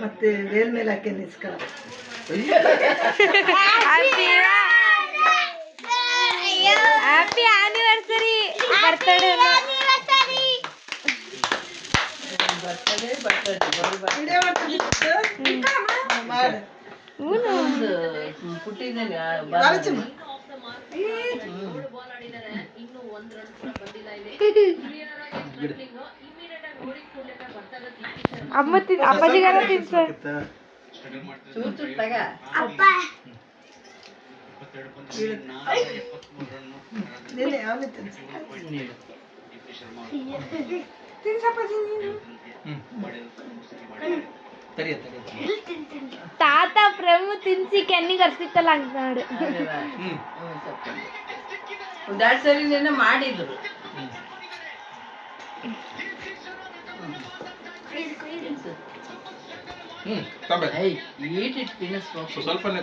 ಮತ್ತೆ ವೇಲ್ ಮೇಲೆ ಹಾಕಿ ನಿಸ್ಕಳ happy anniversary birthday ಅಪ್ಪಾಜಿಗಾರ ತಿನ್ಸ ತಾತ ಪ್ರಮು ತಿನ್ಸಿ ಕೆನ್ನಿಗೆ ಅರ್ಸಿತ್ತಲ್ಲ ಅಂತ ನೋಡಿ ಸರಿ ನೆನ್ನೆ ಮಾಡಿದ್ರು ಸ್ವಲ್ಪನೇ